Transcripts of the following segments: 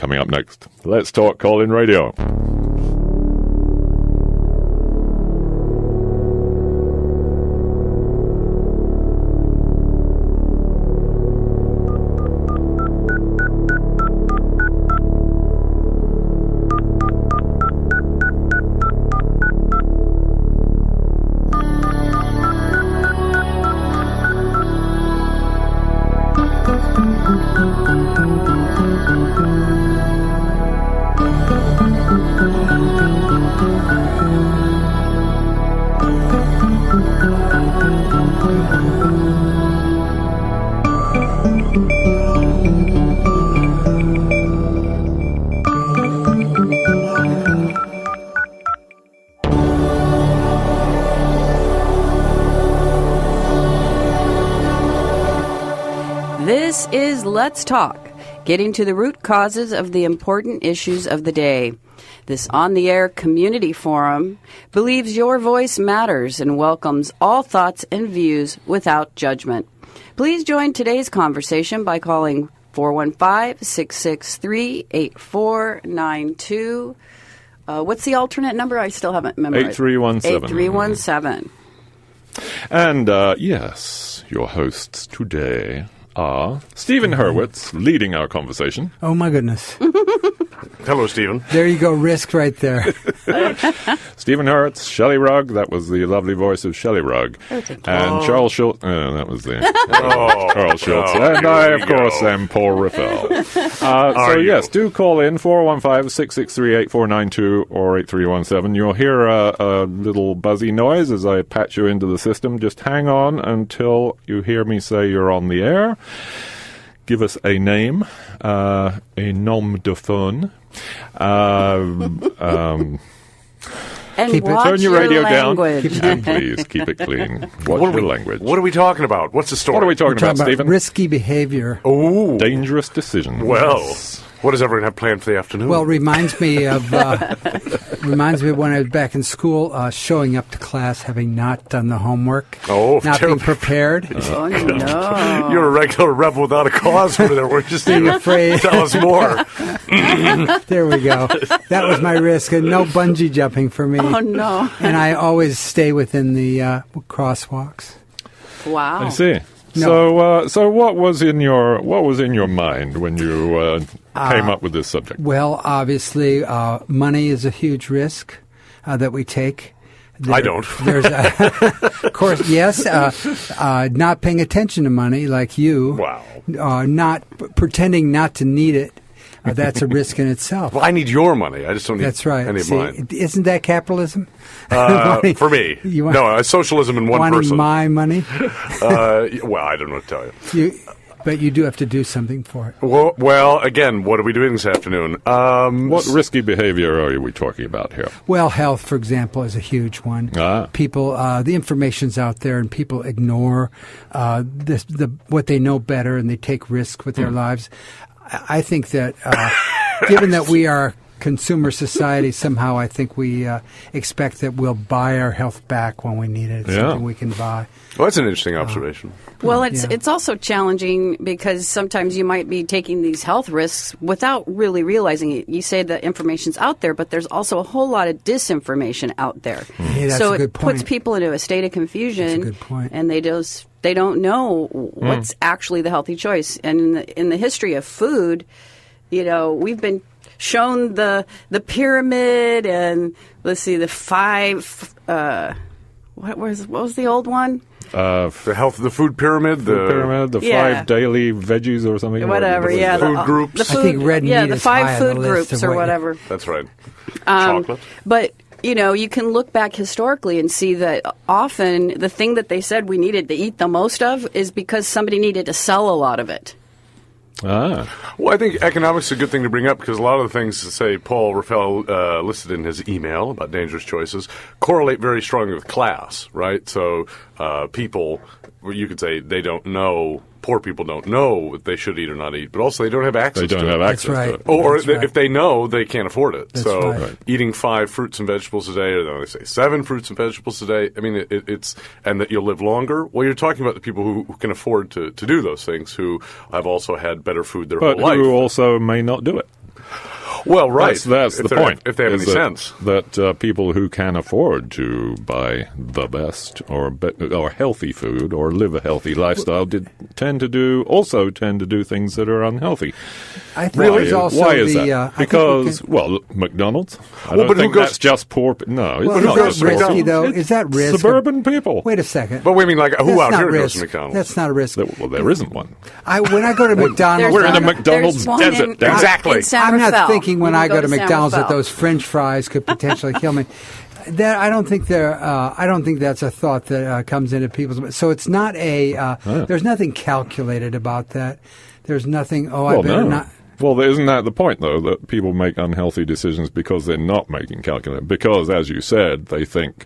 Coming up next, Let's Talk Call-In Radio. This is Let's Talk, getting to the root causes of the important issues of the day. This on-the-air community forum believes your voice matters and welcomes all thoughts and views without judgment. Please join today's conversation by calling 415-663-8492. What's the alternate number? I still haven't memorized. 8317. 8317. And, yes, your hosts today are Stephen Hurwitz, leading our conversation. Oh, my goodness. Hello, Stephen. There you go, risk right there. Stephen Hurwitz, Shelley Rugg, that was the lovely voice of Shelley Rugg. And Charles Schultz, that was the Charles Schultz. And I, of course, am Paul Riffel. So, yes, do call in 415-663-8492 or 8317. You'll hear a little buzzy noise as I patch you into the system. Just hang on until you hear me say you're on the air. Give us a name, a nom de phone. And Turn your radio language. down. And please keep it clean. Watch your language. What are we talking about? What's the story? What are we talking about, Stephen? Risky behavior. Ooh. Dangerous decisions. Well, what does everyone have planned for the afternoon? Well, reminds me of when I was back in school, showing up to class having not done the homework, not terrible. being prepared, Oh, no. You're a regular rebel without a cause over there. We're just being afraid. Tell us more. There we go. That was my risk, and no bungee jumping for me. Oh, no. And I always stay within the crosswalks. Wow. I see. No. So what was in your mind when you came up with this subject? Well, obviously, money is a huge risk that we take. I don't. There's, of course, yes. Not paying attention to money, like you. Wow. Not pretending not to need it. That's a risk in itself. Well, I need your money. I just don't need That's right. any of mine. Isn't that capitalism? For me. Socialism in one wanting person. my money? Well, I don't know what to tell you. But you do have to do something for it. Well, again, what are we doing this afternoon? What risky behavior are we talking about here? Well, health, for example, is a huge one. People, the information's out there, and people ignore what they know better, and they take risks with their lives. I think that given that we are consumer society, somehow I think we expect that we'll buy our health back when we need it. It's something we can buy. Well, that's an interesting observation. Well, it's also challenging because sometimes you might be taking these health risks without really realizing it. You say the information's out there, but there's also a whole lot of disinformation out there. Hey, that's so a good it puts point. people into a state of confusion. That's a good point. And they don't know what's actually the healthy choice. And in the history of food, we've been shown the pyramid and let's see, the five. What was the old one? The food pyramid, the 5 daily veggies or something. Whatever, the food groups. I think red meat the is high 5 on the food list groups of or what- whatever. That's right. Chocolate. But you can look back historically and see that often the thing that they said we needed to eat the most of is because somebody needed to sell a lot of it. Well, I think economics is a good thing to bring up because a lot of the things, say, Paul Raffel listed in his email about dangerous choices correlate very strongly with class, right? So people, you could say they don't know, poor people don't know what they should eat or not eat, but also they don't have access to it. They don't have access That's right. to it. Or That's right. if they know, they can't afford it. That's so right. eating 5 fruits and vegetables a day, or they say 7 fruits and vegetables a day, I mean, it's and that you'll live longer. Well, you're talking about the people who can afford to do those things, who have also had better food their whole life. But who also may not do it. Well, right. That's the point. If they have any sense. That people who can afford to buy the best or healthy food or live a healthy lifestyle tend to do things that are unhealthy. I think Why is that? Because, McDonald's. I don't think that's just poor people. No, well, it's not is just that risky, poor. though? Is that risk? Suburban people. Wait a second. But we mean like who That's out here not goes to risk. McDonald's? That's not a risk. Well, there isn't one. When I go to McDonald's, We're in a McDonald's desert. Exactly. I'm I'm not thinking when I go to McDonald's that those French fries could potentially kill me. I don't think that's a thought that comes into people's mind. So it's not there's nothing calculated about that. There's nothing. Not. Well, isn't that the point, though, that people make unhealthy decisions because they're not making calculated? Because, as you said, they think,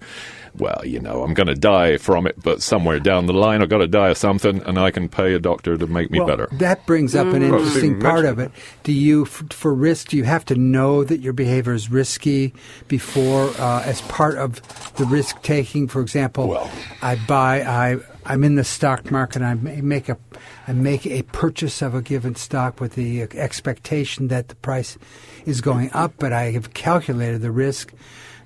well, I'm going to die from it, but somewhere down the line I've got to die of something, and I can pay a doctor to make me better. That brings up an interesting part of it. For risk, do you have to know that your behavior is risky before, as part of the risk taking? For example, I'm in the stock market. I make a purchase of a given stock with the expectation that the price is going up, but I have calculated the risk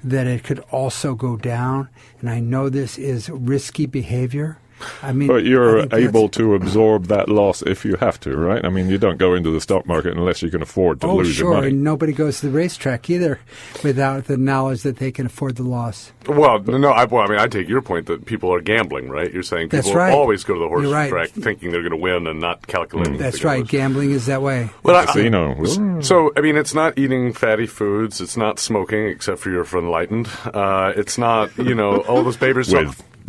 that it could also go down, and I know this is risky behavior. But you're able to absorb that loss if you have to, right? I mean, you don't go into the stock market unless you can afford to lose your money. And nobody goes to the racetrack either without the knowledge that they can afford the loss. Well, no, I take your point that people are gambling, right? You're saying people always go to the horse track thinking they're going to win and not calculating. That's right. Gambling is that way. Well, casino. So, it's not eating fatty foods. It's not smoking, except for you're enlightened. It's not, all those babies.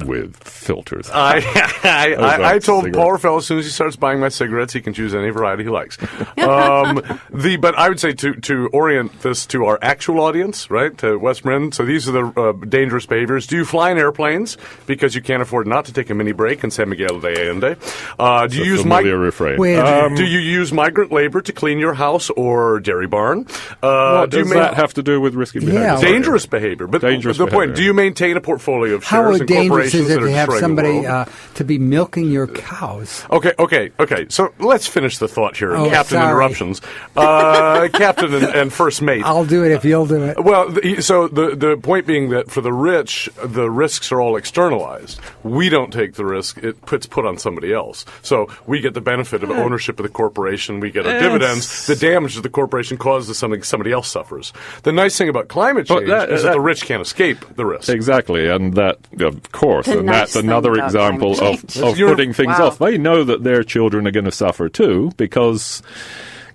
With filters. I told Paul Raffel as soon as he starts buying my cigarettes, he can choose any variety he likes. But I would say to orient this to our actual audience, right, to West Marin. So these are the dangerous behaviors. Do you fly in airplanes because you can't afford not to take a mini break in San Miguel de Allende? Do you use do you use migrant labor to clean your house or dairy barn? What does that have to do with risky behavior? Yeah, dangerous behavior. But the point: do you maintain a portfolio of shares in corporations? Is it to have somebody to be milking your cows? Okay. So let's finish the thought here. Captain Interruptions. Captain and First Mate. I'll do it if you'll do it. Well, so the point being that for the rich, the risks are all externalized. We don't take the risk. It's put on somebody else. So we get the benefit of ownership of the corporation. We get our dividends. The damage that the corporation causes something somebody else suffers. The nice thing about climate change is that the rich can't escape the risk. Exactly, and that, of course, and that's another example of putting things off. They know that their children are going to suffer too, because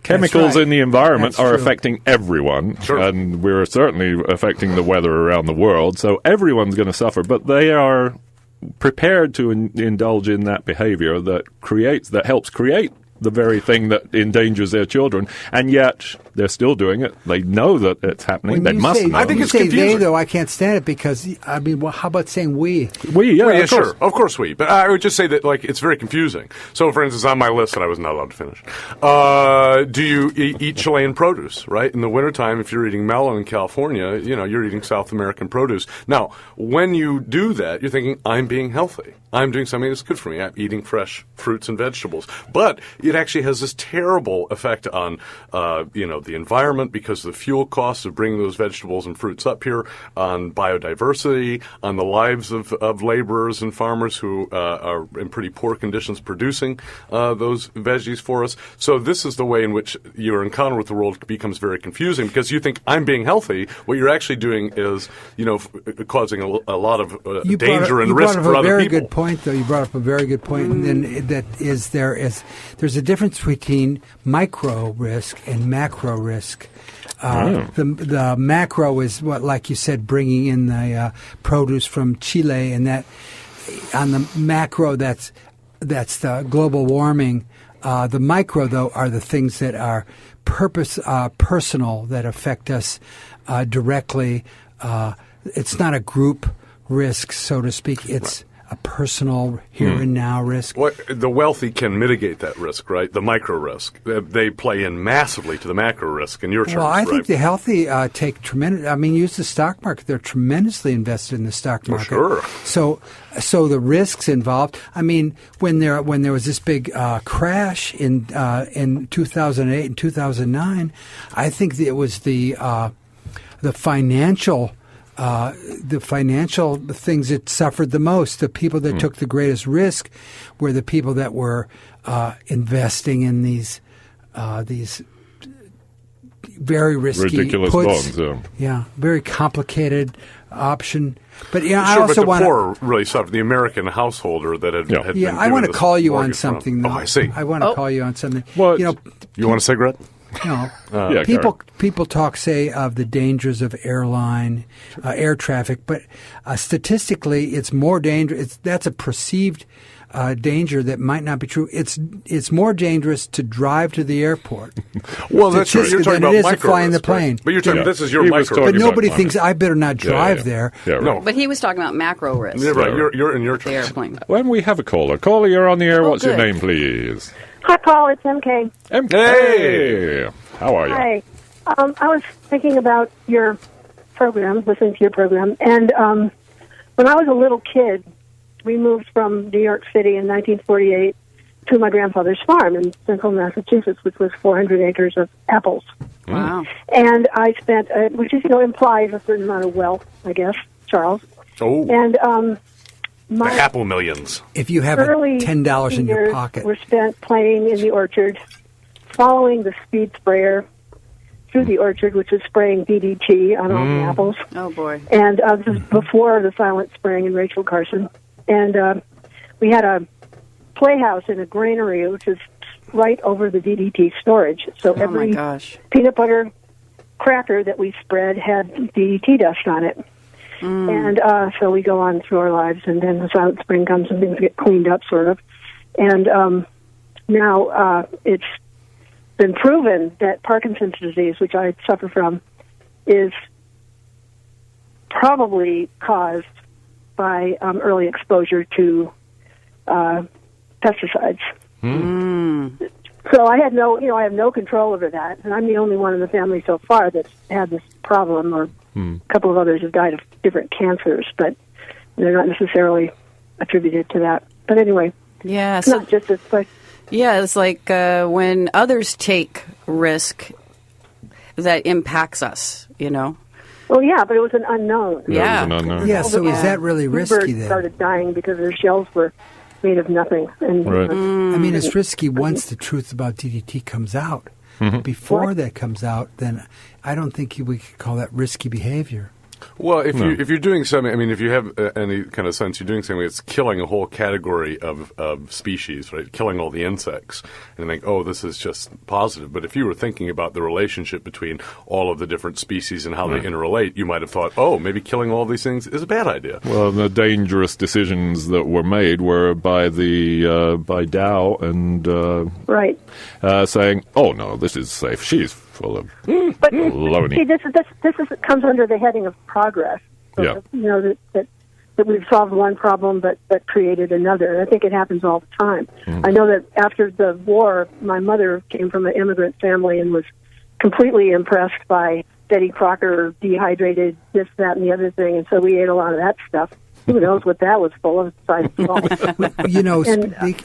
chemicals in the environment are affecting everyone, and we're certainly affecting the weather around the world, so everyone's going to suffer, but they are prepared to indulge in that behavior that helps create the very thing that endangers their children, and yet they're still doing it. They know that it's happening. They must know. I think it's confusing. They, though, I can't stand it because, how about saying we? Sure. Of course we. But I would just say that, it's very confusing. So, for instance, on my list that I was not allowed to finish, do you eat Chilean produce, right? In the wintertime, if you're eating melon in California, you're eating South American produce. Now, when you do that, you're thinking, I'm being healthy. I'm doing something that's good for me. I'm eating fresh fruits and vegetables. But it actually has this terrible effect on, the environment because of the fuel costs of bringing those vegetables and fruits up here, on biodiversity, on the lives of laborers and farmers who are in pretty poor conditions producing those veggies for us. So this is the way in which your encounter with the world becomes very confusing because you think, I'm being healthy. What you're actually doing is, causing a lot of danger and risk for other people. Good point, though. You brought up a very good point, and then there's a difference between micro risk and macro risk. The macro is what, like you said, bringing in the produce from Chile, and that on the macro, that's the global warming. The micro, though, are the things that are personal, that affect us directly. It's not a group risk, so to speak. It's a personal here and now risk. The wealthy can mitigate that risk, right? The micro risk. They play in massively to the macro risk in your terms, Well, I right? think the healthy take tremendous. I mean, use the stock market. They're tremendously invested in the stock market. Sure. So the risks involved. I mean, when there was this big crash in 2008 and 2009, I think it was the financial things that suffered the most. The people that took the greatest risk were the people that were investing in these very risky ridiculous puts. bonds. Yeah, very complicated option. But yeah, Sure, I also but the want poor really suffered. The American householder that had been Yeah, I given want to this call you on mortgage from- something. Though. Oh, I see. I want to call you on something. What? You know, You want a cigarette? Yeah, people talk, say, of the dangers of air traffic, but statistically, it's more dangerous. That's a perceived danger that might not be true. It's more dangerous to drive to the airport. Well, that's right. You're talking than about it is to micro fly in the risk, right? plane. But you're talking. This is your He was micro. talking But about nobody money. thinks I better not drive there. Yeah, right. No. But he was talking about macro risk. You're right. You're in your The terms. airplane. When we have a caller, you're on the air. Oh, What's your good. name, please? Hi, Paul. It's MK. Hey, how are you? Hi. I was thinking about your program, listening to your program, and when I was a little kid, we moved from New York City in 1948 to my grandfather's farm in central Massachusetts, which was 400 acres of apples. Wow. And I spent, which is, implies a certain amount of wealth, I guess, Charles. Oh, And the my apple millions. If you have early $10 in your years pocket, were spent playing in the orchard, following the speed sprayer through the orchard, which is spraying DDT on all the apples. Oh, boy. And this is before the silent spraying in Rachel Carson. And we had a playhouse in a granary, which is right over the DDT storage. So Oh, my every gosh. peanut butter cracker that we spread had DDT dust on it. And so we go on through our lives, and then the silent spring comes and things get cleaned up, sort of. And now it's been proven that Parkinson's disease, which I suffer from, is probably caused by early exposure to pesticides. So I had I have no control over that, and I'm the only one in the family so far that's had this problem, or a couple of others have died of different cancers, but they're not necessarily attributed to that. But anyway, Yeah. it's So, not just a yeah, it's like when others take risk that impacts us, Well, yeah, but it was an unknown. Yeah. It was an unknown. yeah. So Yeah. is that really risky Birds then? started dying because their shells were made of nothing. And Right. I mean, it's risky once the truth about DDT comes out. Before that comes out, then I don't think we could call that risky behavior. Well, if you're doing something, I mean, if you have any kind of sense, you're doing something that's killing a whole category of species, right? Killing all the insects, and think, oh, this is just positive. But if you were thinking about the relationship between all of the different species and how they interrelate, you might have thought, oh, maybe killing all these things is a bad idea. Well, the dangerous decisions that were made were by by Dow and right. saying, "Oh no, this is safe. She's full of But baloney." see, this comes under the heading of progress. So, Yeah. That we've solved one problem, but created another. And I think it happens all the time. I know that after the war, my mother came from an immigrant family and was completely impressed by Betty Crocker dehydrated this, that, and the other thing, and so we ate a lot of that stuff. Who knows what that was full of besides salt.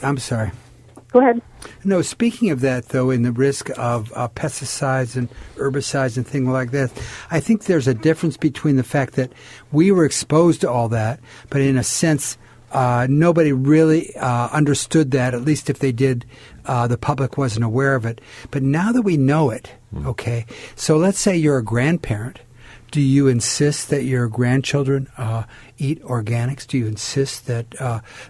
I'm sorry. Go ahead. No, speaking of that, though, in the risk of pesticides and herbicides and things like that, I think there's a difference between the fact that we were exposed to all that, but in a sense, nobody really understood that, at least if they did, the public wasn't aware of it. But now that we know it, okay, so let's say you're a grandparent. Do you insist that your grandchildren eat organics? Do you insist that...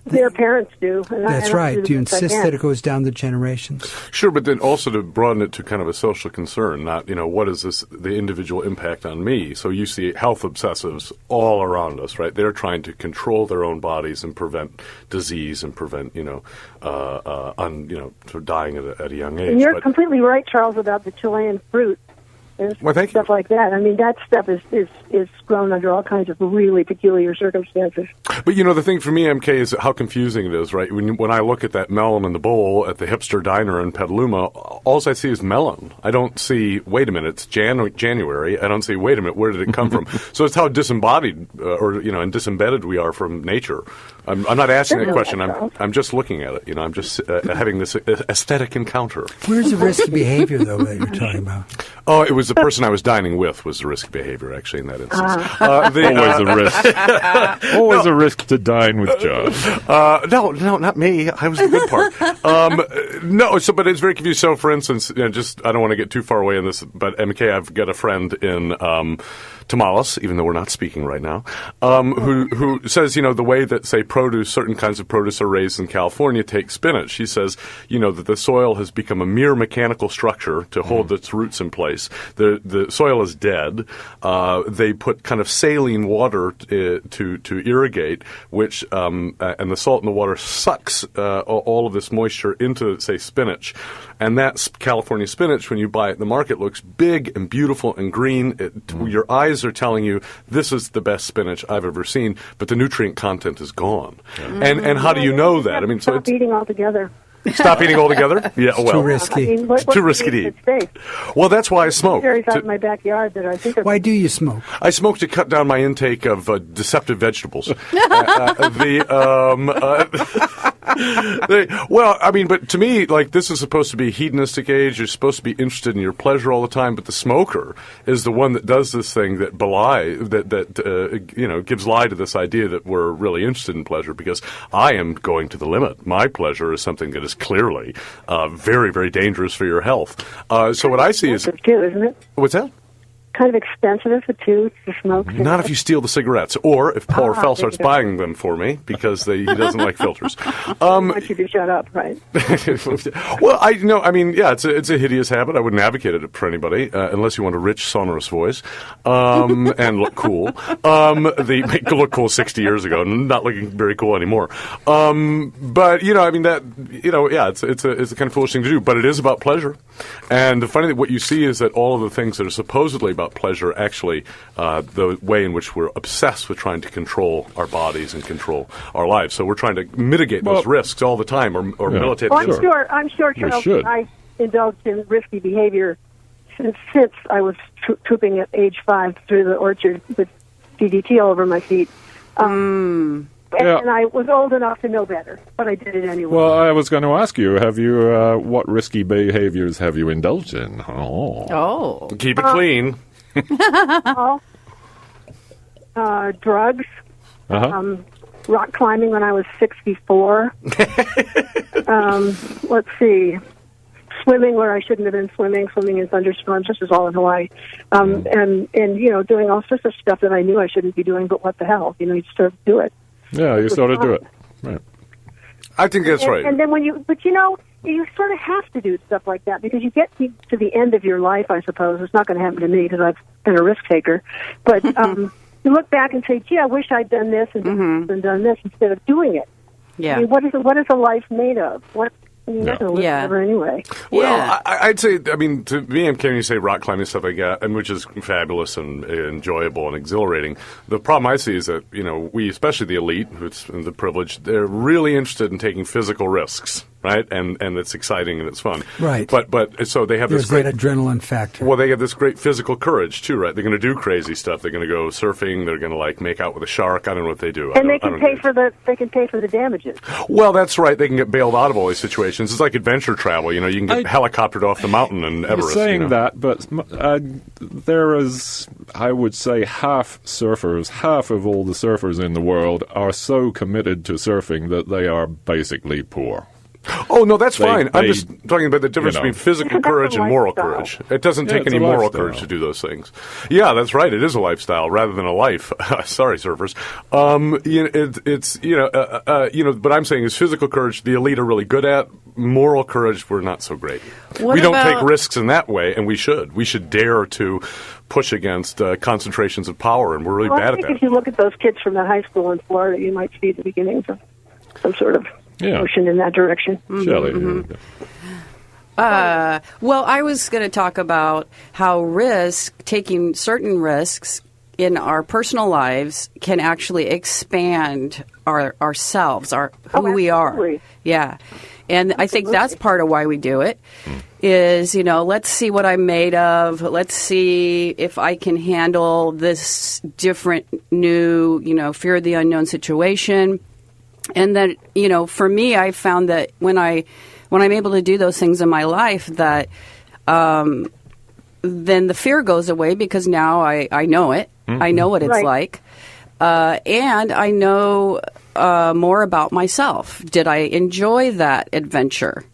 Their parents do. And that's right. Do you insist that it goes down the generations? Sure, but then also to broaden it to kind of a social concern, not, what is the individual impact on me? So you see health obsessives all around us, right? They're trying to control their own bodies and prevent disease and prevent, dying at a young age. And you're But completely right, Charles, about the Chilean fruit. cactus, Well, thank you. stuff like that. I mean, that stuff is grown under all kinds of really peculiar circumstances. But, you know, the thing for me, MK, is how confusing it is, right? When I look at that melon in the bowl at the hipster diner in Petaluma, all I see is melon. I don't see, wait a minute, it's January. I don't see, wait a minute, where did it come from? So it's how disembodied and disembedded we are from nature. I'm not asking that question. I'm just looking at it. You know, I'm just having this aesthetic encounter. Where's the risky behavior, though, that you're talking about? Oh, it was the person I was dining with was the risky behavior, actually, in that instance. Always a risk. Always a risk to dine with John. No, not me. I was the good part. But it's very confusing. So, for instance, I don't want to get too far away in this, but MK, I've got a friend in Tamales, even though we're not speaking right now, who says, you know, the way that, say, certain kinds of produce are raised in California, take spinach. She says, you know, that the soil has become a mere mechanical structure to hold its roots in place. The soil is dead. They put kind of saline water to irrigate, which and the salt in the water sucks all of this moisture into, say, spinach. And that California spinach, when you buy it in the market, looks big and beautiful and green. Your eyes are telling you this is the best spinach I've ever seen, but the nutrient content is gone. Yeah. And how do you know that? I mean, stop eating altogether. Stop eating altogether? Yeah, well. Too risky. I mean, what's too risky to eat. Well, that's why I smoke. There's out in my backyard that I think of. Why do you smoke? I smoke to cut down my intake of deceptive vegetables. Well, I mean, but to me, like, this is supposed to be a hedonistic age. You're supposed to be interested in your pleasure all the time. But the smoker is the one that does this thing that gives lie to this idea that we're really interested in pleasure, because I am going to the limit. My pleasure is something that is clearly very, very dangerous for your health. So what I see is... too, isn't it? What's that? Kind of expensive to smoke. Not if you steal the cigarettes, or if Paul Raffel starts buying them for me because he doesn't like filters. I want you to shut up, right? Well, it's a hideous habit. I wouldn't advocate it for anybody unless you want a rich, sonorous voice and look cool. They look cool 60 years ago, not looking very cool anymore. But it's a kind of foolish thing to do. But it is about pleasure, and the funny thing, what you see is that all of the things that are supposedly about pleasure, actually, the way in which we're obsessed with trying to control our bodies and control our lives. So we're trying to mitigate those risks all the time, or militate. Well, I'm sure, Charles, I indulged in risky behavior since I was trooping at age 5 through the orchard with DDT all over my feet. And I was old enough to know better, but I did it anyway. Well, I was going to ask you, have you what risky behaviors have you indulged in? Oh. Keep it clean. Drugs. Rock climbing when I was 64. Let's see. Swimming where I shouldn't have been swimming in thunderstorms. This is all in Hawaii. And doing all sorts of stuff that I knew I shouldn't be doing, but what the hell? You just sort of do it. Yeah, you sort of do it. Right. I think that's right. And then you sort of have to do stuff like that because you get to the end of your life, I suppose. It's not going to happen to me because I've been a risk taker. But you look back and say, gee, I wish I'd done this and done this instead of doing it. Yeah. I mean, what is a life made of? You're not going to live forever anyway. Well, I'd say, to me, I'm hearing you say rock climbing, stuff like that, and which is fabulous and enjoyable and exhilarating. The problem I see is that, we, especially the elite, who's the privileged, they're really interested in taking physical risks. Right, and it's exciting and it's fun. Right, but so they have There's this great adrenaline factor. Well, they have this great physical courage too, right? They're going to do crazy stuff. They're going to go surfing. They're going to make out with a shark. I don't know what they do. And they can pay for the damages. Well, that's right. They can get bailed out of all these situations. It's like adventure travel. You can get helicoptered off the mountain in Everest. You're saying that, but there is, I would say, half of all the surfers in the world are so committed to surfing that they are basically poor. Oh, no, that's fine. I'm just talking about the difference between physical courage and moral courage. It doesn't take any moral courage to do those things. Yeah, that's right. It is a lifestyle rather than a life. Sorry, surfers. But I'm saying is physical courage, the elite are really good at. Moral courage, we're not so great. We don't take risks in that way, and we should. We should dare to push against concentrations of power, and we're really bad at that. I think if you look at those kids from that high school in Florida, you might see the beginnings of some sort of motion in that direction. Shelley. Well, I was going to talk about how taking certain risks in our personal lives can actually expand ourselves, who we are. Yeah. And I think that's part of why we do it is, let's see what I'm made of. Let's see if I can handle this different, new, fear of the unknown situation. And then, for me, I found that when I'm able to do those things in my life, that then the fear goes away because now I know it. Mm-hmm. I know what it's like. And I know more about myself. Did I enjoy that adventure?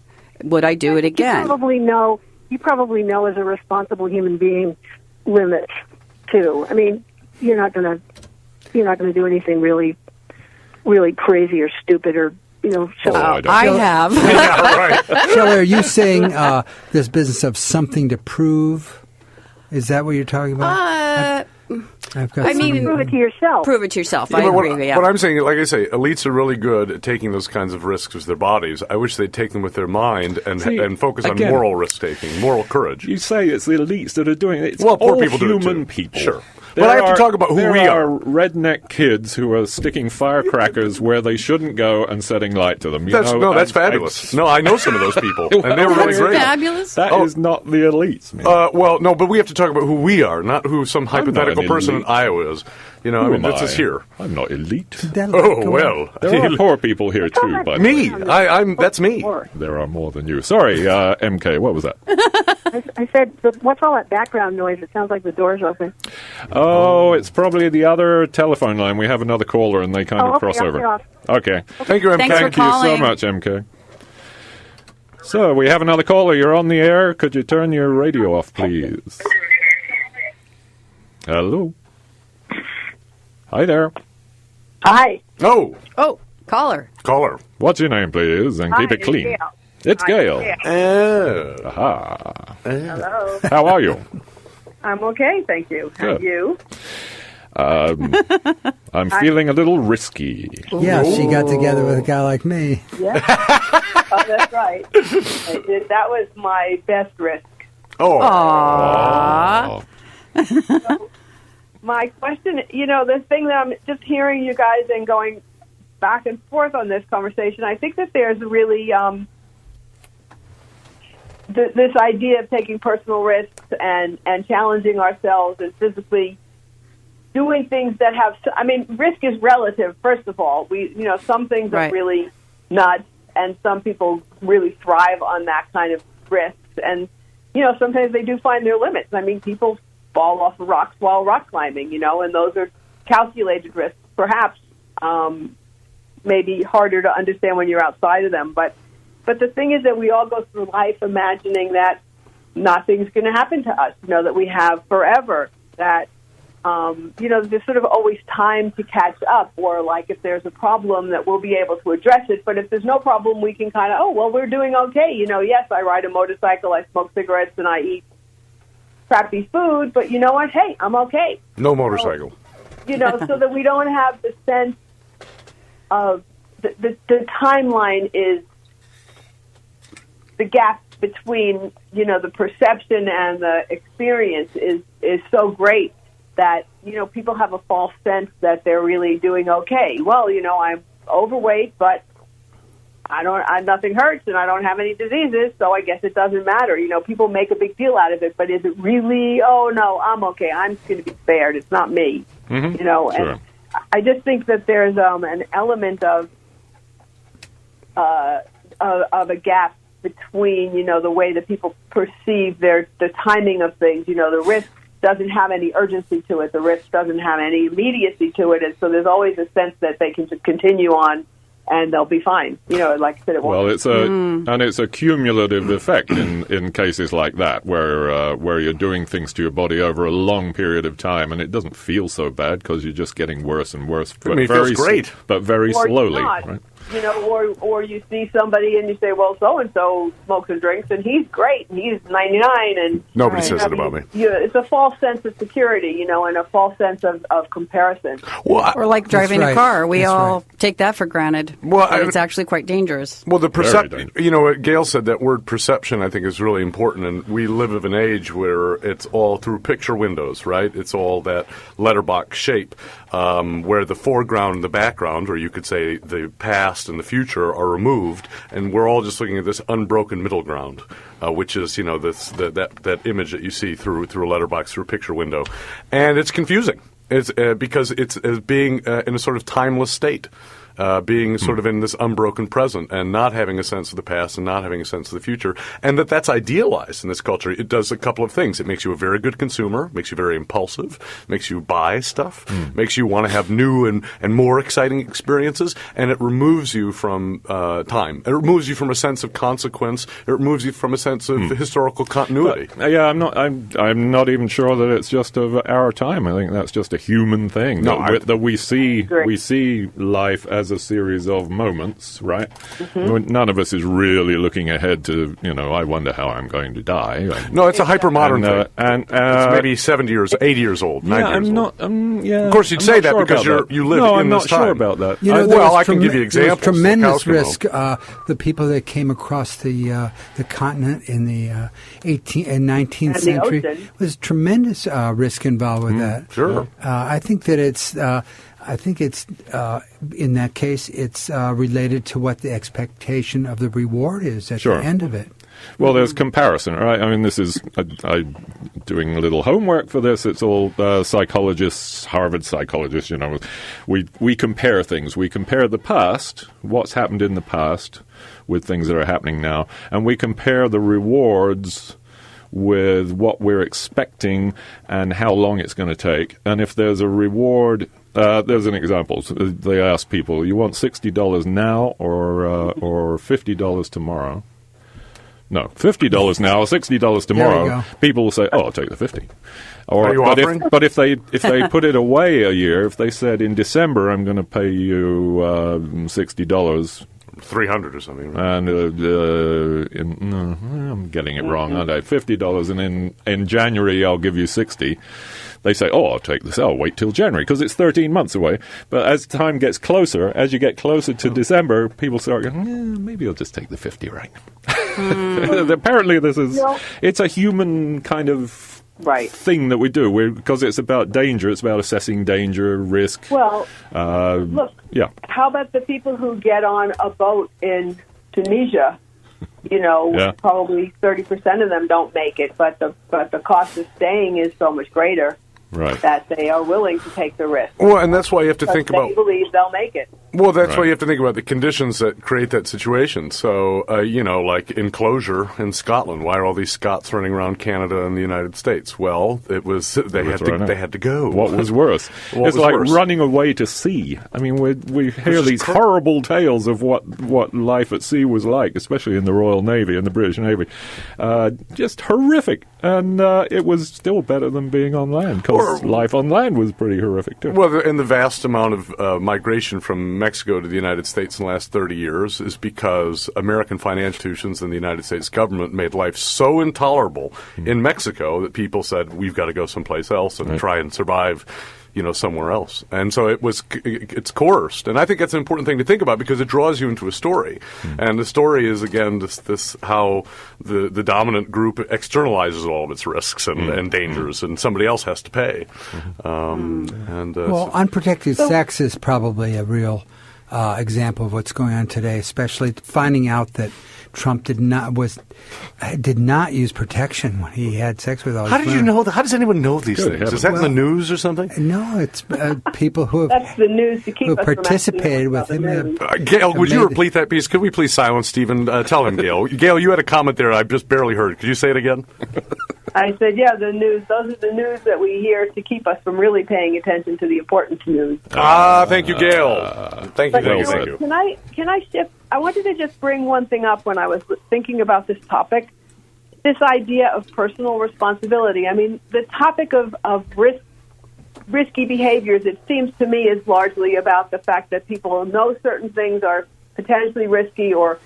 Would I do it again? You probably know as a responsible human being limits too. I mean, you're not going to do anything really, really crazy or stupid or I have. Yeah, right. Shelley, are you saying this business of something to prove? Is that what you're talking about? prove it to yourself. Prove it to yourself. I agree. What I'm saying, like I say, elites are really good at taking those kinds of risks with their bodies. I wish they'd take them with their mind and focus on moral risk-taking, moral courage. You say it's the elites that are doing it. It's poor all people do it human too. people. Sure. But I have to talk about who we are. There are redneck kids who are sticking firecrackers where they shouldn't go and setting light to them. That's fabulous. No, I know some of those people, and they're really great. Fabulous. That is not the elites, man. Well, no, but we have to talk about who we are, not who some hypothetical person in Iowa is. This is here. I'm not elite. Well. There are poor people here, too. By me. That's me. There are more than you. Sorry, MK, what was that? I said, what's all that background noise? It sounds like the door's open. Oh, it's probably the other telephone line. We have another caller, and they kind of cross over. Okay. Thank you, MK. Thanks for Thank you so much, MK. So, we have another caller. You're on the air. Could you turn your radio off, please? Hello. Hi there. Hi. Oh, caller. What's your name, please? And keep it clean. It's Gail. Aha. Hello. How are you? I'm okay, thank you. How are you? I'm feeling a little risky. Yeah, she got together with a guy like me. Yeah. Oh, that's right. I did. That was my best risk. Oh. Aww. So, my question, the thing that I'm just hearing you guys and going back and forth on this conversation, I think that there's really this idea of taking personal risks and challenging ourselves and physically doing things that have, risk is relative, first of all. Some things are really nuts, and some people really thrive on that kind of risk. And, sometimes they do find their limits. People fall off of rocks while rock climbing, and those are calculated risks, perhaps maybe harder to understand when you're outside of them. But the thing is that we all go through life imagining that nothing's going to happen to us, that we have forever, that, there's sort of always time to catch up, or like if there's a problem that we'll be able to address it. But if there's no problem, we can kind of, we're doing okay. Yes, I ride a motorcycle, I smoke cigarettes, and I eat crappy food, but you know what? Hey, I'm okay. No motorcycle. So that we don't have the sense of the timeline is the gap between, the perception and the experience is so great that, people have a false sense that they're really doing okay. Well, I'm overweight, but nothing hurts, and I don't have any diseases, so I guess it doesn't matter. People make a big deal out of it, but is it really, oh, no, I'm okay, I'm going to be spared, it's not me, Mm-hmm. Sure. And I just think that there's an element of a gap between, the way that people perceive the timing of things. The risk doesn't have any urgency to it, the risk doesn't have any immediacy to it, and so there's always a sense that they can just continue on and they'll be fine. Like I said, it's a cumulative effect in cases like that, where you're doing things to your body over a long period of time, and it doesn't feel so bad because you're just getting worse and worse. But it feels great, but very slowly. Right? you know, or you see somebody and you say, well, so-and-so smokes and drinks, and he's great, and he's 99, and nobody says it about me. It's a false sense of security, you know, and a false sense of comparison. Well, or like driving a car. We all take that for granted. Well, it's actually quite dangerous. Well, the perception, you know, Gail said that word perception, I think, is really important, and we live in an age where it's all through picture windows, right? It's all that letterbox shape, where the foreground and the background, or you could say the past and the future, are removed, and we're all just looking at this unbroken middle ground, which is, you know, that image that you see through a letterbox, through a picture window, and it's confusing. It's because it's being in a sort of timeless state. Being sort of in this unbroken present and not having a sense of the past and not having a sense of the future, and that's idealized in this culture. It does a couple of things. It makes you a very good consumer, makes you very impulsive, makes you buy stuff, makes you want to have new and more exciting experiences, and it removes you from time. It removes you from a sense of consequence. It removes you from a sense of historical continuity. But, I'm not even sure that it's just of our time. I think that's just a human thing. That we see life as a series of moments, right? Mm-hmm. None of us is really looking ahead to, you know, I wonder how I'm going to die. No, it's a hyper-modern thing. And it's maybe 70 years, 80 years old, 90 years old. Of course, you'd say that because you live in this time. No, I'm not sure about that. You know, I can give you examples. Tremendous risk. The people that came across the continent in the 18th and 19th century was tremendous risk involved with that. Sure. I think that it's in that case, it's related to what the expectation of the reward is at the end of it. Well, there's comparison, right? I mean, this is I'm doing a little homework for this. It's all psychologists, Harvard psychologists. You know, we compare things. We compare the past, what's happened in the past, with things that are happening now, and we compare the rewards with what we're expecting and how long it's going to take. And if there's a reward. There's an example. They ask people, you want $60 now or $50 tomorrow? No, $50 now or $60 tomorrow. People will say, I'll take the 50. But if they put it away a year, if they said in December I'm going to pay you $60, 300 or something, right? And I'm getting it wrong, aren't I? $50, and in January I'll give you 60. They say, I'll take this. I'll wait till January because it's 13 months away. But as time gets closer, as you get closer to December, people start going, maybe I'll just take the 50 right now. Apparently it's a human kind of thing that we do because it's about danger. It's about assessing danger, risk. Well, look, how about the people who get on a boat in Tunisia? You know, probably 30% of them don't make it, but the cost of staying is so much greater. Right. That they are willing to take the risk. Well, and that's why you have to think about... They believe they'll make it. Well, that's why you have to think about the conditions that create that situation. So, you know, like enclosure in Scotland. Why are all these Scots running around Canada and the United States? Well, it was they had to go. What was worse? It's like running away to sea. I mean, we hear these horrible tales of what life at sea was like, especially in the Royal Navy and the British Navy. Just horrific. And it was still better than being on land, because life on land was pretty horrific, too. Well, and the vast amount of migration from Mexico to the United States in the last 30 years is because American financial institutions and the United States government made life so intolerable in Mexico that people said, we've got to go someplace else and try and survive, you know, somewhere else. And so it's coerced. And I think that's an important thing to think about because it draws you into a story. And the story is, again, this how the dominant group externalizes all of its risks and dangers, and somebody else has to pay. Unprotected sex is probably a real example of what's going on today, especially finding out that Trump did not use protection when he had sex with all his women. How did you know that? How does anyone know these things? Is that in the news or something? No, it's people who have, that's the news to keep who participated with him. Gail, would you repeat that piece? Could we please silence Stephen? Tell him, Gail. Gail, you had a comment there I just barely heard. Could you say it again? I said, the news. Those are the news that we hear to keep us from really paying attention to the important news. Thank you, Gail. Thank you. Can I shift? I wanted to just bring one thing up when I was thinking about this topic, this idea of personal responsibility. I mean, the topic of risky behaviors, it seems to me, is largely about the fact that people know certain things are potentially risky or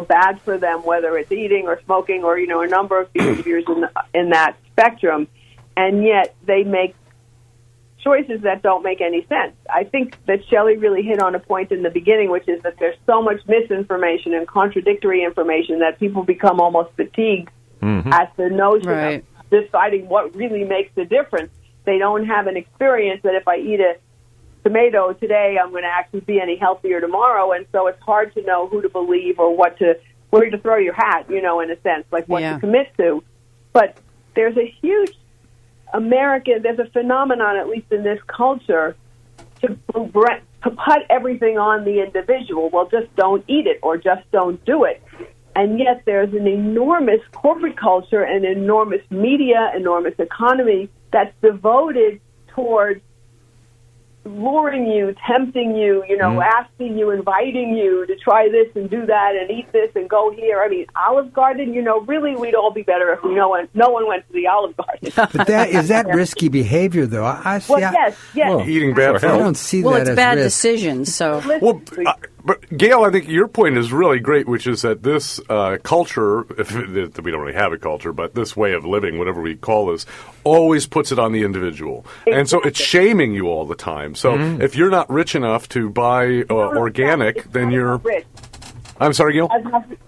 bad for them, whether it's eating or smoking or, a number of behaviors in that spectrum, and yet they make choices that don't make any sense. I think that Shelley really hit on a point in the beginning, which is that there's so much misinformation and contradictory information that people become almost fatigued at the notion of deciding what really makes a difference. They don't have an experience that if I eat a tomato today, I'm going to actually be any healthier tomorrow, and so it's hard to know who to believe or where to throw your hat, in a sense, like what to commit to. But there's a huge there's a phenomenon, at least in this culture, to put everything on the individual. Well, just don't eat it or just don't do it. And yet there's an enormous corporate culture, an enormous media, enormous economy that's devoted towards luring you, tempting you, asking you, inviting you to try this and do that and eat this and go here. I mean, Olive Garden, really we'd all be better if no one went to the Olive Garden. But is that risky behavior, though? Yes. Well, eating bad food. I don't see that as it's bad risk. decisions, so... But Gail, I think your point is really great, which is that this culture, we don't really have a culture, but this way of living, whatever we call this, always puts it on the individual. Exactly. And so it's shaming you all the time. So if you're not rich enough to buy organic, then you're... Rich. I'm sorry, Gail?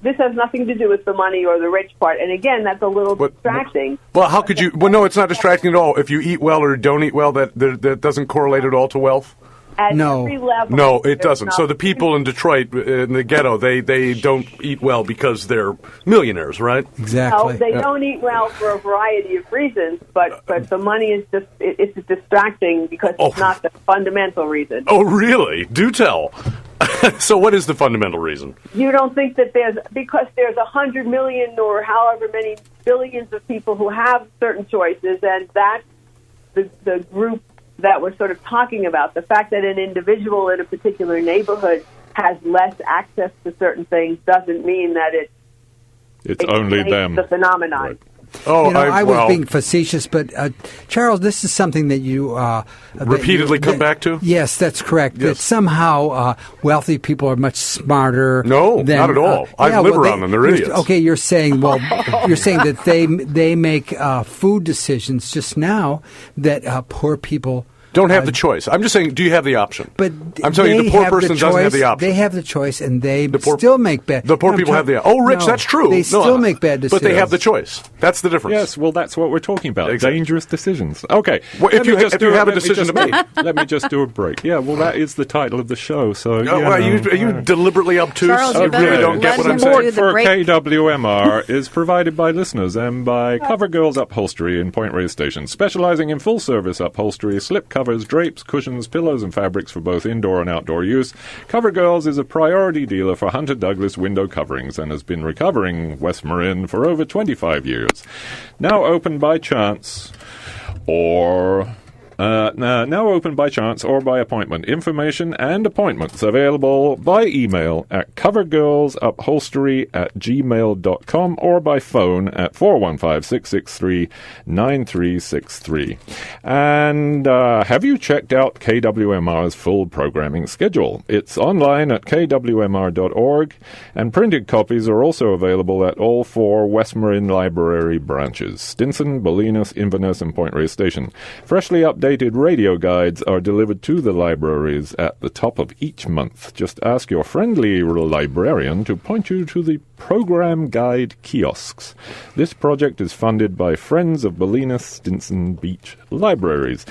This has nothing to do with the money or the rich part. And again, that's a little distracting. Well, how could you... Well, no, it's not distracting at all. If you eat well or don't eat well, that doesn't correlate at all to wealth? At every level. No, it doesn't. So the people in Detroit, in the ghetto, they don't eat well because they're millionaires, right? Exactly. No, they don't eat well for a variety of reasons, but the money is just, it's distracting because it's not the fundamental reason. Oh, really? Do tell. So what is the fundamental reason? You don't think that because there's 100 million or however many billions of people who have certain choices, and that's the group that we're sort of talking about. The fact that an individual in a particular neighborhood has less access to certain things doesn't mean that it's only them. The phenomenon. Right. Oh, I was being facetious, but Charles, this is something that you repeatedly come back to. Yes, that's correct. Yes. That somehow wealthy people are much smarter. No, than, not at all. I live around them; they're idiots. Okay, you're saying that they make food decisions just now that poor people don't have the choice. I'm just saying, do you have the option? But I'm telling you, the poor person doesn't have the option. They have the choice, and they still make bad. The poor people have the. Oh, Rich, that's true. They still make bad decisions, but they have the choice. That's the difference. Yes, well, that's what we're talking about. Exactly. Dangerous decisions. Okay. Well, if you have a decision to make, let me just do a break. Yeah, well, that is the title of the show. So, are you deliberately obtuse? Charles, I really don't get what I'm saying. Support for KWMR is provided by listeners and by CoverGirls Upholstery in Point Reyes Station, specializing in full-service upholstery, slip covers, drapes, cushions, pillows, and fabrics for both indoor and outdoor use. CoverGirls is a priority dealer for Hunter Douglas window coverings and has been recovering West Marin for over 25 years. Now open by chance or by appointment. Information and appointments available by email at covergirlsupholstery@gmail.com or by phone at 415-663-9363. And have you checked out KWMR's full programming schedule? It's online at kwmr.org, and printed copies are also available at all 4 West Marin Library branches: Stinson, Bolinas, Inverness, and Point Reyes Station. Freshly updated radio guides are delivered to the libraries at the top of each month. Just ask your friendly librarian to point you to the program guide kiosks. This project is funded by Friends of Bolinas Stinson Beach Libraries.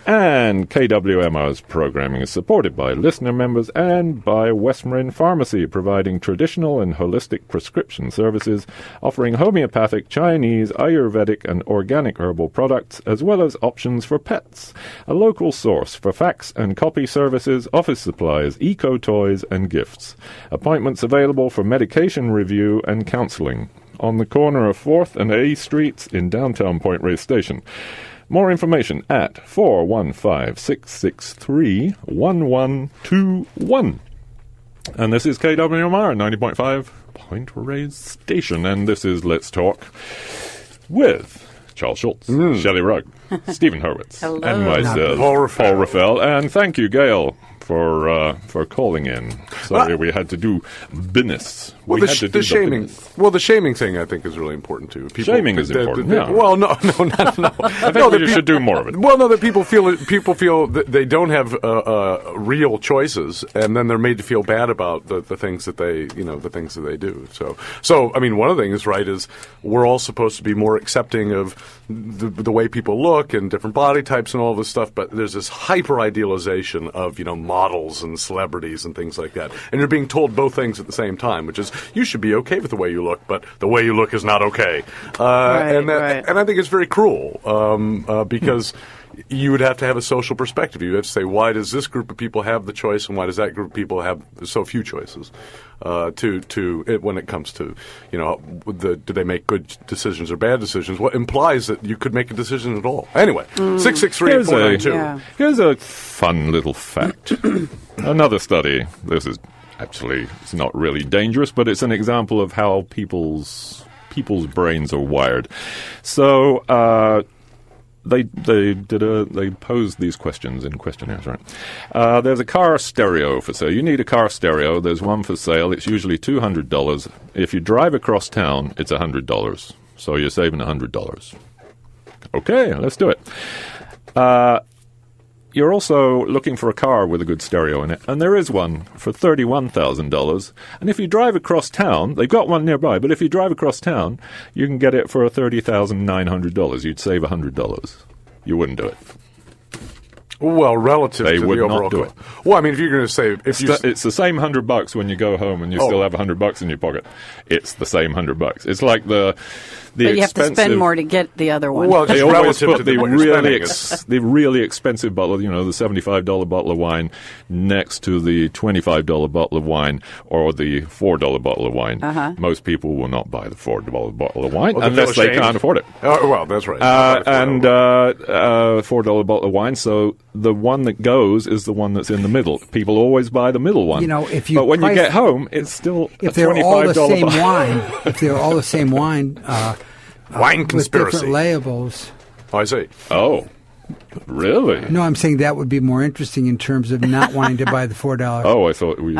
And KWMR's programming is supported by listener members and by West Marin Pharmacy, providing traditional and holistic prescription services, offering homeopathic, Chinese, Ayurvedic, and organic herbal products, as well as options for pets. A local source for fax and copy services, office supplies, eco-toys, and gifts. Appointments available for medication review and counseling. On the corner of 4th and A Streets in downtown Point Reyes Station. More information at 415-663-1121. And this is KWMR 90.5 Point Reyes Station. And this is Let's Talk with Charles Schultz, Shelley Rugg, Stephen Hurwitz, Hello. and myself, Paul Raffel. And thank you, Gail, for calling in. Sorry, we had to do business. Well, the shaming thing I think is really important too. Shaming is important. Well, no. I think you should do more of it. Well, no, that people feel that they don't have real choices, and then they're made to feel bad about the things that they do. So I mean, one of the things, right, is we're all supposed to be more accepting of the way people look and different body types and all this stuff, but there's this hyper idealization of models and celebrities and things like that, and you're being told both things at the same time, which is you should be okay with the way you look, but the way you look is not okay. And I think it's very cruel because you would have to have a social perspective. You have to say, why does this group of people have the choice, and why does that group of people have so few choices? When it comes to do they make good decisions or bad decisions? What implies that you could make a decision at all? Anyway, 663-8492. Here's a fun little fact. Another study. This is actually, it's not really dangerous, but it's an example of how people's brains are wired. So they posed these questions in questionnaires, right? There's a car stereo for sale. You need a car stereo. There's one for sale. It's usually $200. If you drive across town, it's $100. So you're saving $100. Okay, let's do it. You're also looking for a car with a good stereo in it, and there is one for $31,000. And if you drive across town, they've got one nearby, but if you drive across town, you can get it for $30,900. You'd save $100. You wouldn't do it. Well, relative they to would the overall not do it. Well, I mean, if you're going to say... It's the same $100 when you go home and you still have $100 in your pocket. It's the same $100. It's like the but you have to spend more to get the other one. Well, they just always relative put to the really expensive bottle, the $75 bottle of wine next to the $25 bottle of wine or the $4 bottle of wine. Most people will not buy the $4 bottle of wine unless they can't afford it. Well, that's right. $4 bottle of wine, so the one that goes is the one that's in the middle. People always buy the middle one. But when you get home, it's still a $25 they're all the same bottle. wine, if they're all the same wine, wine conspiracy. with different labels. Oh, I see. Oh, really? No, I'm saying that would be more interesting in terms of not wanting to buy the $4. Oh, I thought we'd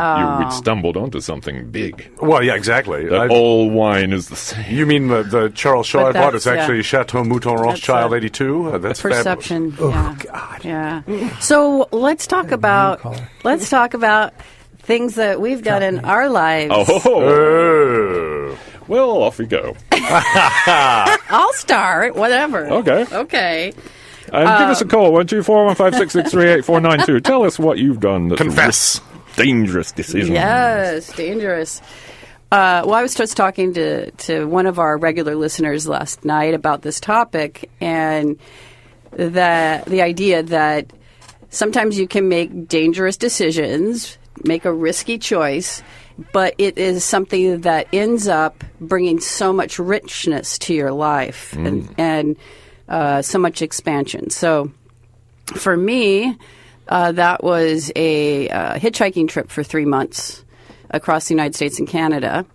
stumbled onto something big. Well, yeah, exactly. That all wine is the same. You mean the Charles Shaw I bought? It's actually Chateau Mouton Rothschild 82? That's perception. fabulous. Yeah. Oh, God. Yeah. So let's talk about things that we've done in our lives. Oh. Well, off we go. I'll start. Whatever. Okay. And give us a call, 124-156-638-492. Tell us what you've done. Confess. Dangerous decisions. Yes, dangerous. I was just talking to one of our regular listeners last night about this topic, and the idea that sometimes you can make dangerous decisions, make a risky choice, but it is something that ends up bringing so much richness to your life and so much expansion. So for me, that was a hitchhiking trip for 3 months across the United States and Canada.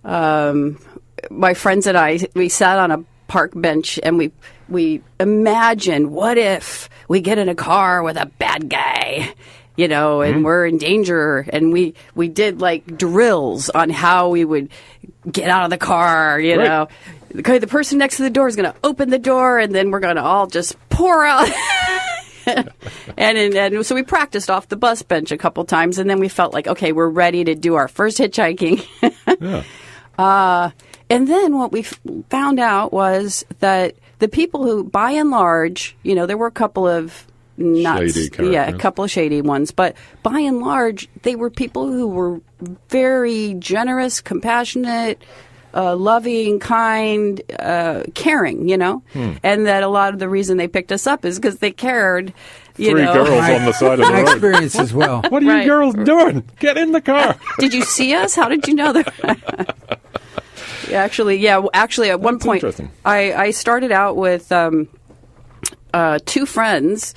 My friends and I, we sat on a park bench and we imagined, what if we get in a car with a bad guy? And we're in danger. And we did like drills on how we would get out of the car, know. Okay, the person next to the door is going to open the door, and then we're going to all just pour out. and so we practiced off the bus bench a couple times, and then we felt like, okay, we're ready to do our first hitchhiking. And then what we found out was that the people who, by and large, there were a couple of a couple of shady ones, but by and large, they were people who were very generous, compassionate, loving, kind, caring, and that a lot of the reason they picked us up is because they cared. Three girls on the side of the road. My experience as well. What are you girls doing? Get in the car. Did you see us? How did you know that? Actually, at one point, I started out with two friends,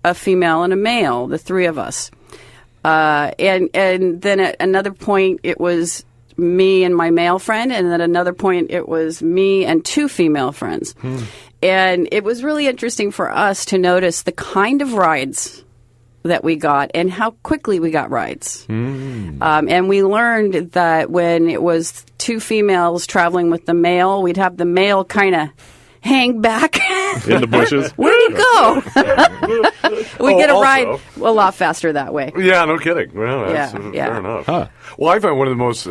a female and a male, the three of us. And then at another point, it was me and my male friend, and at another point it was me and 2 female friends. And it was really interesting for us to notice the kind of rides that we got and how quickly we got rides. And we learned that when it was 2 females traveling with the male, we'd have the male kind of hang back in the bushes. Where'd he go? We get a ride a lot faster that way. Yeah, no kidding. Well, that's fair enough. Huh. Well, I find one of the most...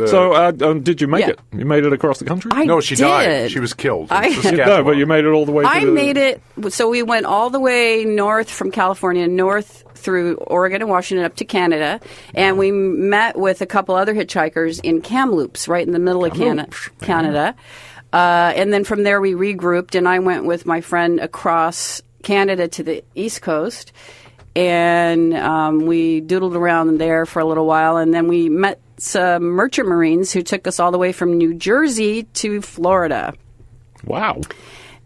did you make it? You made it across the country? No, she died. She was killed. No, but you made it all the way made it... So we went all the way north from California, north through Oregon and Washington up to Canada, and we met with a couple other hitchhikers in Kamloops, right in the middle of Canada. And then from there we regrouped, and I went with my friend across Canada to the East Coast, and we doodled around there for a little while, and then we met some merchant marines who took us all the way from New Jersey to Florida. Wow.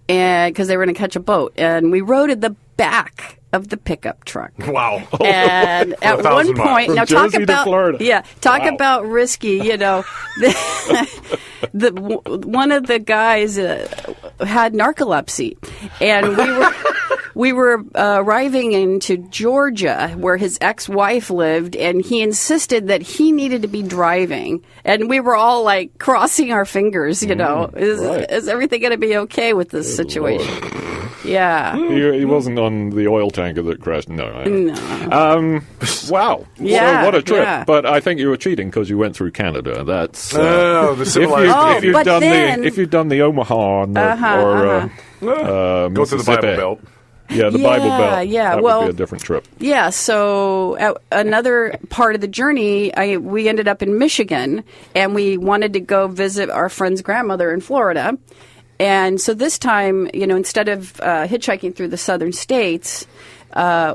And because they were going to catch a boat, and we rode at the back of the pickup truck. Wow. And at one point, now talk about about risky, you know. One of the guys had narcolepsy, and we were arriving into Georgia where his ex-wife lived, and he insisted that he needed to be driving, and we were all like crossing our fingers, you know. Is everything going to be okay with this situation? Lord. Yeah. He wasn't on the oil tanker that crashed. No. Wow. Yeah. So what a trip. Yeah. But I think you were cheating because you went through Canada. That's the civilized. If you've done the Omaha or go to the Bible Belt. Yeah, the Bible Belt. Yeah, that would be a different trip. Yeah, so another part of the journey, we ended up in Michigan, and we wanted to go visit our friend's grandmother in Florida. And so this time, you know, instead of hitchhiking through the southern states,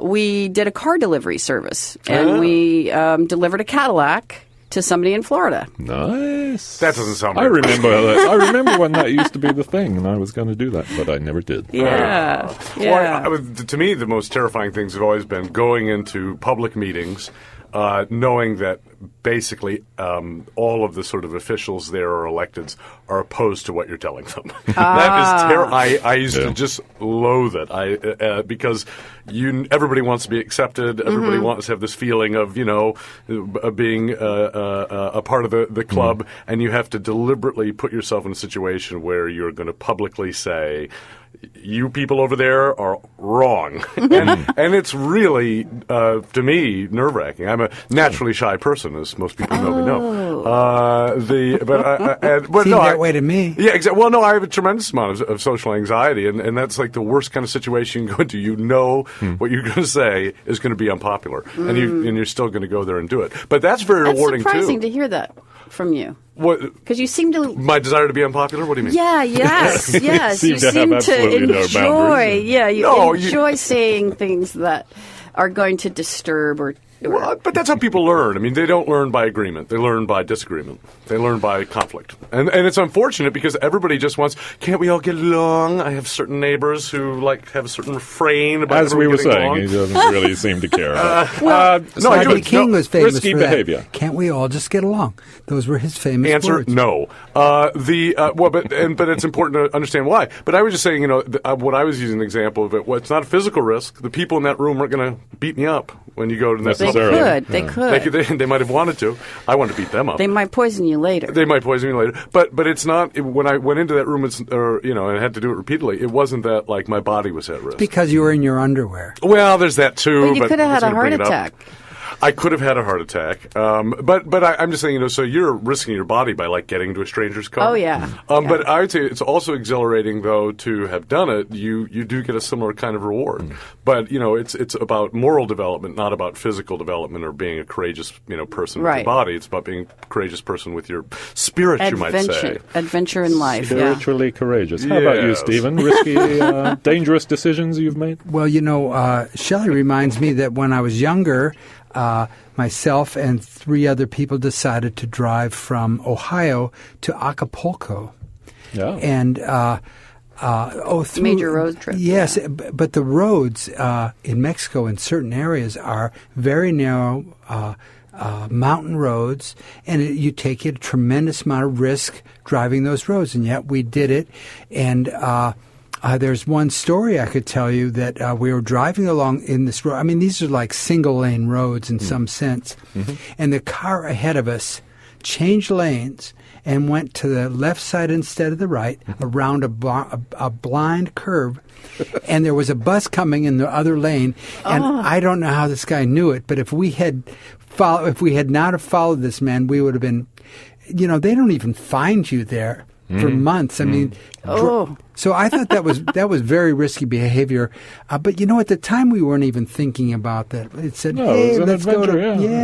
we did a car delivery service, and we delivered a Cadillac to somebody in Florida. Nice. That doesn't sound right. I remember that. I remember when that used to be the thing, and I was going to do that, but I never did. Yeah. Well, to me, the most terrifying things have always been going into public meetings, knowing that basically all of the sort of officials there or electeds are opposed to what you're telling them. That is terrible. I used to just loathe it. Because everybody wants to be accepted. Everybody wants to have this feeling of, you know, being a part of the club, and you have to deliberately put yourself in a situation where you're going to publicly say, you people over there are wrong. And it's really, to me, nerve-wracking. I'm a naturally shy person, as most people know me know. That way to me. Yeah, exactly. Well, no, I have a tremendous amount of social anxiety, and that's like the worst kind of situation you can go into. You know what you're going to say is going to be unpopular, and you're still going to go there and do it. But that's very rewarding, too. That's surprising to hear that from you. Because you seem to... My desire to be unpopular? What do you mean? Yeah, yes. You seem to enjoy... you enjoy saying things that are going to disturb or... Well, but that's how people learn. I mean, they don't learn by agreement. They learn by disagreement. They learn by conflict. And it's unfortunate because everybody just wants, can't we all get along? I have certain neighbors who have a certain refrain about as we were saying, along. He doesn't really seem to care. Rodney King was famous risky for that. Behavior. Can't we all just get along? Those were his famous answer, words. No. But it's important to understand why. But I was just saying, you know, what I was using an example of it. Well, it's not a physical risk. The people in that room aren't going to beat me up when you go to that. They could. They might have wanted to. I wanted to beat them up. They might poison you later. But it's not. When I went into that room, and I had to do it repeatedly. It wasn't that like my body was at risk. Because you were in your underwear. Well, there's that too. But you could have had a heart attack. I could have had a heart attack, but I'm just saying, you know, so you're risking your body by like getting into a stranger's car. Oh yeah. But I would say it's also exhilarating though to have done it. You do get a similar kind of reward, but you know, it's about moral development, not about physical development or being a courageous person with your body. It's about being a courageous person with your spirit. You might say adventure in life. Spiritually courageous. How about you, Stephen? Risky, dangerous decisions you've made? Well, you know, Shelley reminds me that when I was younger. Myself and 3 other people decided to drive from Ohio to Acapulco. Yeah. And through major road trip. Yes, but the roads in Mexico in certain areas are very narrow, mountain roads, and you take a tremendous amount of risk driving those roads, and yet we did it. And there's one story I could tell you that we were driving along in this road. I mean, these are like single-lane roads in some sense, and the car ahead of us changed lanes and went to the left side instead of the right, around a blind curve. And there was a bus coming in the other lane, and I don't know how this guy knew it, but if we had not have followed this man, we would have been, they don't even find you there for months. I mean, so I thought that was very risky behavior. But at the time we weren't even thinking about that. It said, "Hey, let's go to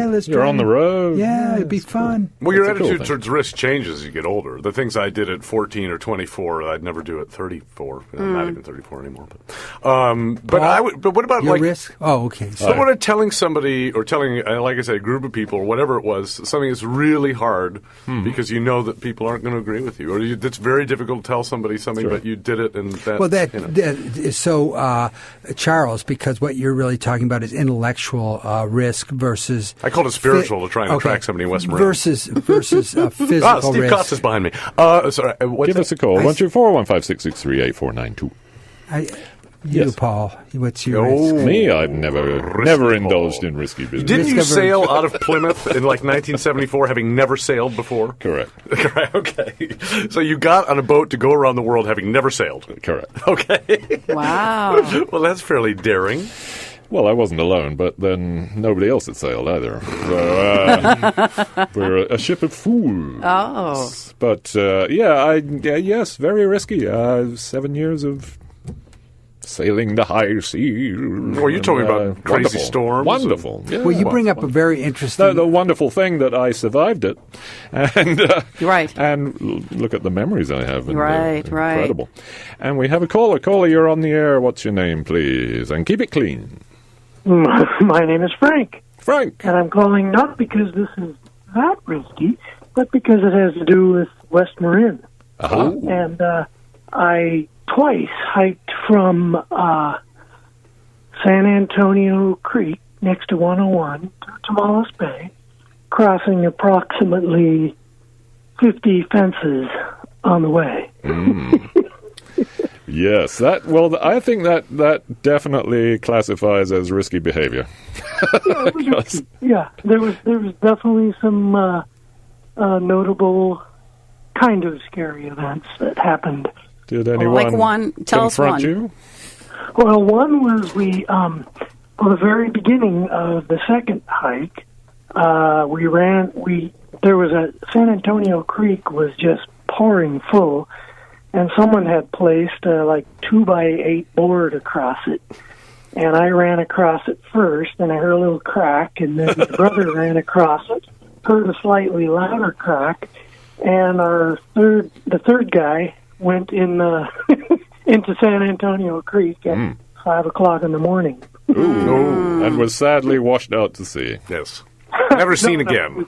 let's." You're on the road. Yeah, it'd be fun. Well, your attitude towards risk changes as you get older. The things I did at 14 or 24, I'd never do at 34. I'm not even 34 anymore. But what about your risk? Oh, okay. So what about telling somebody or telling, like I said, a group of people or whatever it was, something that's really hard because you know that people aren't going to agree with you, or it's very difficult to tell somebody something, but you did it, and that. Well, that is so, Charles, because what you're really talking about is intellectual risk versus. I called it spiritual to try and attract somebody in West Marin. Versus physical Steve risk. Kotz is behind me. Sorry, give us a call 124-156-638-492. Yes. Paul, what's your risk? Me, I've never indulged in risky business. Didn't you sail out of Plymouth in like 1974, having never sailed before? Correct. Okay. So you got on a boat to go around the world having never sailed? Correct. Okay. Wow. Well, that's fairly daring. Well, I wasn't alone, but then nobody else had sailed either. So, we're a ship of fools. Oh. But, yes, very risky. 7 years of sailing the high sea. Well, you're talking about crazy storms. Wonderful. Yeah. Well, you bring up a very interesting... The wonderful thing that I survived it. And, right. And look at the memories I have. And, right. Incredible. And we have a caller. Caller, you're on the air. What's your name, please? And keep it clean. My name is Frank. Frank. And I'm calling not because this is that risky, but because it has to do with West Marin. Uh-huh. And I twice hiked from San Antonio Creek next to 101 to Tamales Bay, crossing approximately 50 fences on the way. Yes, I think that definitely classifies as risky behavior. Yeah, there was definitely some notable kind of scary events that happened. Did anyone confront you? Well, one was the very beginning of the second hike, there was San Antonio Creek was just pouring full, and someone had placed a 2x8 board across it. And I ran across it first, and I heard a little crack, and then my brother ran across it, heard a slightly louder crack, and the third guy went in into San Antonio Creek at 5 o'clock in the morning. Ooh. And was sadly washed out to sea. Yes. Never seen again.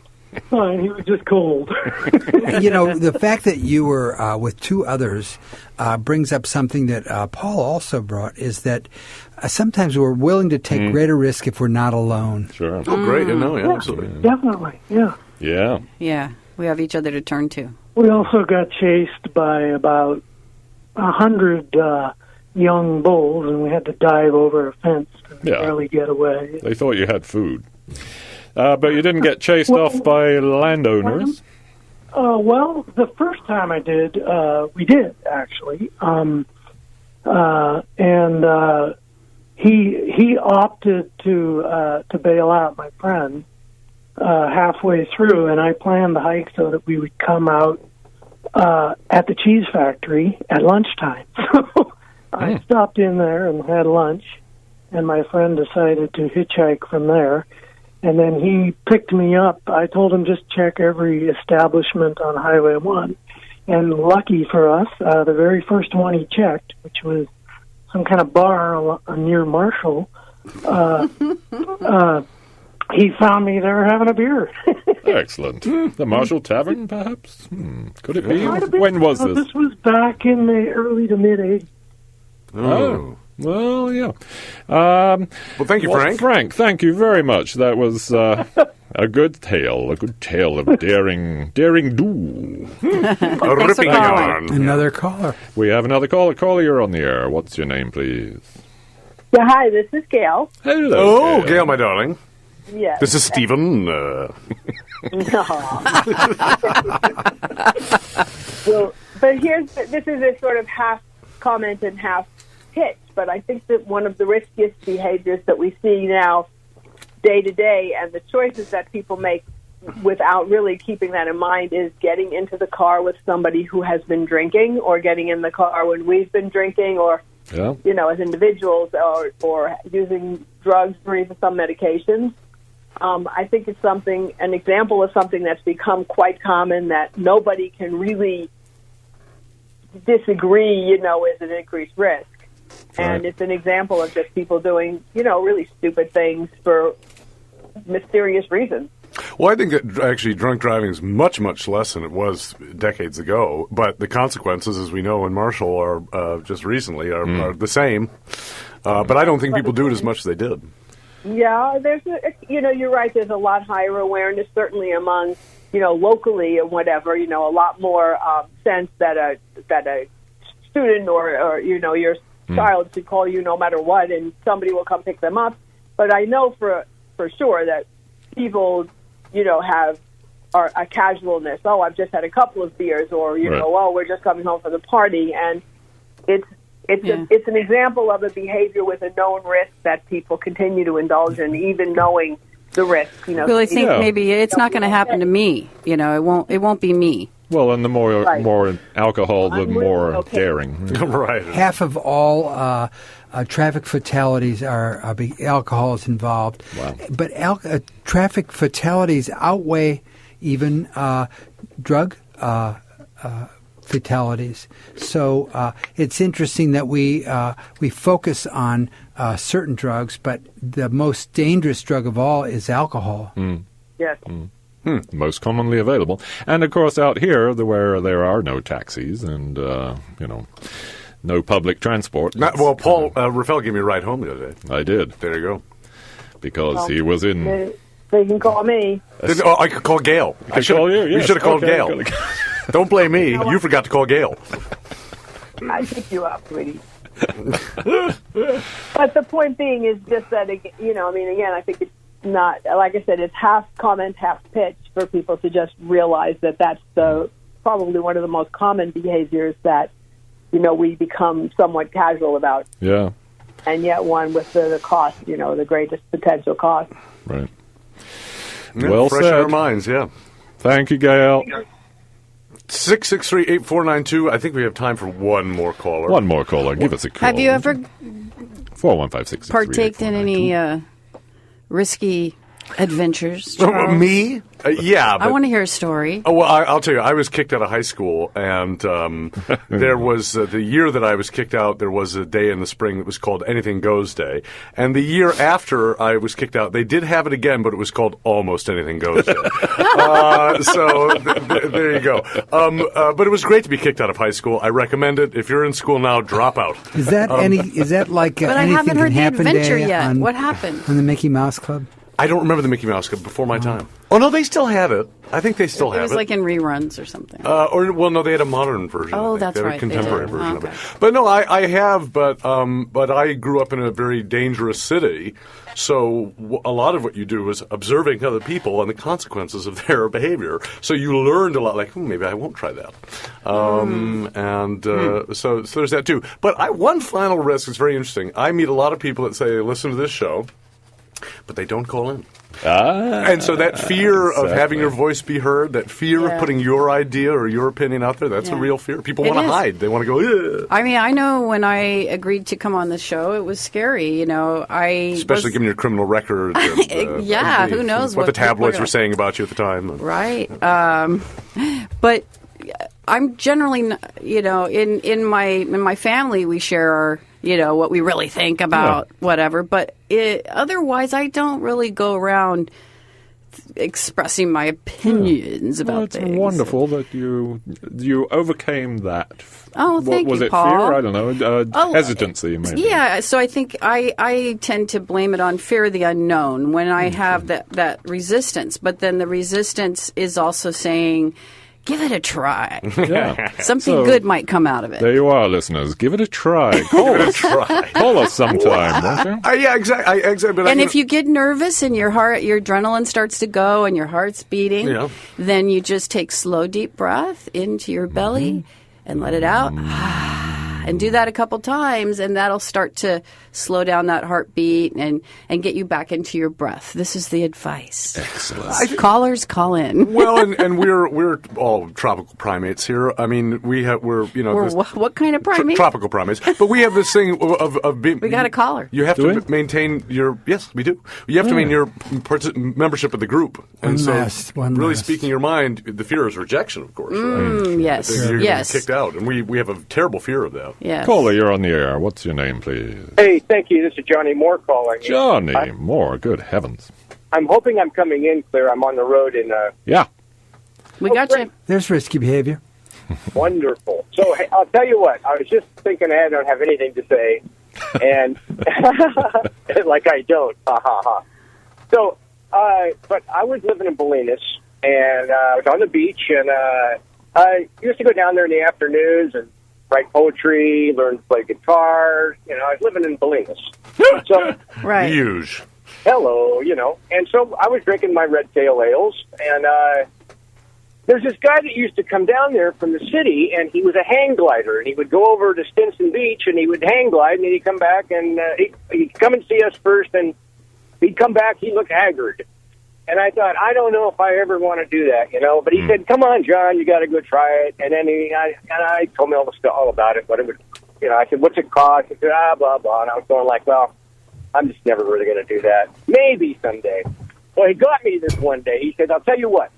Fine, he was just cold. The fact that you were with two others brings up something that Paul also brought, is that sometimes we're willing to take greater risk if we're not alone. Sure. Oh, great. Yeah, absolutely. Definitely, yeah. Yeah. Yeah, we have each other to turn to. We also got chased by about 100 young bulls, and we had to dive over a fence to barely get away. They thought you had food. But you didn't get chased off by landowners? Well, the first time I did, we did, actually. He opted to bail out, my friend, halfway through, and I planned the hike so that we would come out at the cheese factory at lunchtime. So I stopped in there and had lunch, and my friend decided to hitchhike from there. And then he picked me up. I told him just check every establishment on Highway 1. And lucky for us, the very first one he checked, which was some kind of bar near Marshall, he found me there having a beer. Excellent. The Marshall Tavern, perhaps? Could it be? When was this? This was back in the early to mid-'80s. Oh. Well, yeah. Well, thank you, Frank. Frank, thank you very much. That was a good tale of daring do. Ripping yarn. Another caller. We have another caller. Caller, you're on the air. What's your name, please? Yeah, hi, this is Gail. Hello. Oh, Gail, my darling. Yes. This is Stephen. No. Well, but this is a sort of half comment and half pitch, but I think that one of the riskiest behaviors that we see now day to day and the choices that people make without really keeping that in mind is getting into the car with somebody who has been drinking, or getting in the car when we've been drinking, or as individuals, or using drugs or even some medications. I think it's an example of something that's become quite common that nobody can really disagree, is an increased risk. Right. And it's an example of just people doing, really stupid things for mysterious reasons. Well, I think that actually drunk driving is much, much less than it was decades ago. But the consequences, as we know in Marshall, are just recently are the same. But I don't think people do it as much as they did. Yeah, you're right. There's a lot higher awareness, certainly among, locally and whatever. A lot more sense that a student or your child should call you no matter what, and somebody will come pick them up. But I know for sure that people, have a casualness. Oh, I've just had a couple of beers, or right. Oh, we're just coming home from the party, and it's an example of a behavior with a known risk that people continue to indulge in, even knowing the risk. Well, I think maybe it's not going to happen to me. It won't be me. Well, and the more alcohol, the more daring. Right. Half of all traffic fatalities are alcohol is involved. Wow. But traffic fatalities outweigh even drug fatalities. So it's interesting that we focus on certain drugs, but the most dangerous drug of all is alcohol. Mm. Yes. Mm. Most commonly available. And, of course, out here, where there are no taxis and, no public transport. Paul Raffel gave me a ride home the other day. I did. There you go. Because he was in... They can call me. I could call Gail. I call you? Yes. You should have called Gail. Don't blame me. You forgot to call Gail. I picked you up, sweetie. But the point being is just that, again, I think it's not, like I said, it's half comment, half pitch for people to just realize that that's probably one of the most common behaviors that, we become somewhat casual about. Yeah. And yet one with the cost, the greatest potential cost. Right. Yeah, well fresh said. in our minds, yeah. Thank you, Gail. 663-8492. I think we have time for one more caller. One more caller. Give us a call. Have you ever 415-663-8492. partaked in any risky adventures, Charles? Me? Yeah. I want to hear a story. Oh, well, I'll tell you, I was kicked out of high school, and there was the year that I was kicked out, there was a day in the spring that was called Anything Goes Day. And the year after I was kicked out, they did have it again, but it was called Almost Anything Goes Day. There you go. But it was great to be kicked out of high school. I recommend it. If you're in school now, drop out. Is that like but I anything haven't can heard the happen adventure day yet. on, What happened? on the Mickey Mouse Club? I don't remember the Mickey Mouse Club before my time. Oh, no, they still have it. I think they still have it. It was like in reruns or something. No, they had a modern version. Oh, I think. that's they had right. a contemporary They did. version Okay. of it. But no, I have, but I grew up in a very dangerous city, so a lot of what you do is observing other people and the consequences of their behavior. So you learned a lot, like, maybe I won't try that. So there's that too. But one final risk is very interesting. I meet a lot of people that say they listen to this show, but they don't call in. And so that fear of having your voice be heard, that fear of putting your idea or your opinion out there, that's a real fear. People want to hide. They want to go, ugh. I mean, I know when I agreed to come on the show, it was scary. Especially given your criminal record. And, who knows what the tabloids were saying about you at the time. Right. But I'm generally, in my family, we share our, what we really think about whatever. But otherwise, I don't really go around expressing my opinions about things. It's wonderful that you overcame that. Oh, thank was you, it Paul. fear? I don't know. Hesitancy, maybe. Yeah, so I think I tend to blame it on fear of the unknown when I have that resistance. But then the resistance is also saying, give it a try. Yeah. Something good might come out of it. There you are, listeners. Give it a try. Call us. Call us sometime, won't you? Yeah, exactly. And if you get nervous and your adrenaline starts to go and your heart's beating, then you just take slow, deep breath into your belly and let it out. And do that a couple times, and that'll start to slow down that heartbeat and get you back into your breath. This is the advice. Excellent. Callers, call in. Well, and we're all tropical primates here. I mean, we're what kind of primate? Tropical primates. But we have this thing of being. We got a caller. You have to maintain your. Yes, we do. You have to maintain your membership of the group. And really speaking your mind, the fear is rejection, of course. Right? Yes. You're kicked out, and we have a terrible fear of that. Yes. Caller, you're on the air. What's your name, please? Hey, thank you. This is Johnny Moore calling. Johnny Moore. Good heavens. I'm hoping I'm coming in clear. I'm on the road in... Yeah. We got you. There's risky behavior. Wonderful. So, hey, I'll tell you what. I was just thinking ahead. I don't have anything to say. And like I don't. Ha, ha, ha. So, but I was living in Bolinas, and I was on the beach, and I used to go down there in the afternoons and write poetry, learn to play guitar. I was living in Bolinas. So, right. Huge. Hello, And so I was drinking my red tail ales, and there's this guy that used to come down there from the city, and he was a hang glider, and he would go over to Stinson Beach, and he would hang glide, and then he'd come back, and he'd come and see us first, and he'd come back, he looked haggard. And I thought, I don't know if I ever want to do that, But he said, "Come on, John, you got to go try it." And then I told me all about it. What it would, I said, "What's it cost?" He said, blah blah. And I was going like, "Well, I'm just never really going to do that. Maybe someday." Well, he got me this one day. He said, "I'll tell you what.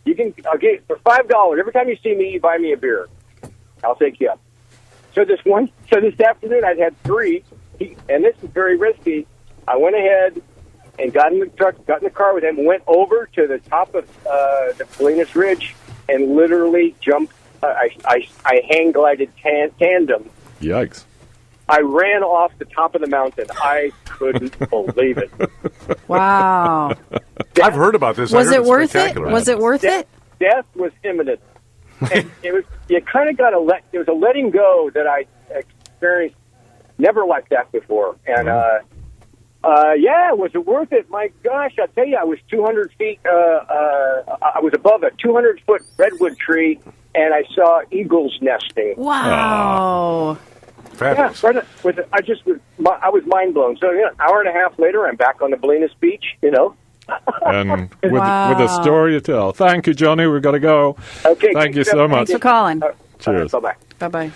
I'll get for $5 every time you see me. You buy me a beer. I'll take you up." So this afternoon I'd had 3, and this is very risky. I went ahead and got in the truck, got in the car with him, went over to the top of the Bolinas Ridge, and literally jumped. I hang glided tandem. Yikes. I ran off the top of the mountain. I couldn't believe it. Wow. I've heard about this. Was it worth it? Was it worth it? Death was imminent. And you kind of got to there was a letting go that I experienced never like that before. And, was it worth it? My gosh, I tell you, I was 200 feet, I was above a 200-foot redwood tree, and I saw eagles nesting. Wow. Fabulous. Yeah, I was mind blown. So, an hour and a half later, I'm back on the Bolinas Beach, And with a story to tell. Thank you, Johnny. We've got to go. Okay. Thank you so much. Thanks for calling. Cheers. Bye-bye. Bye-bye.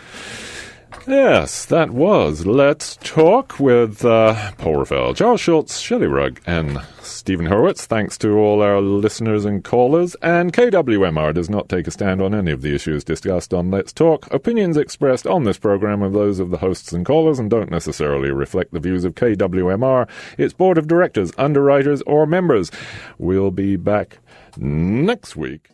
Yes, that was Let's Talk with Paul Raffel, Charles Schultz, Shelley Rugg, and Stephen Hurwitz. Thanks to all our listeners and callers. And KWMR does not take a stand on any of the issues discussed on Let's Talk. Opinions expressed on this program are those of the hosts and callers and don't necessarily reflect the views of KWMR, its board of directors, underwriters, or members. We'll be back next week.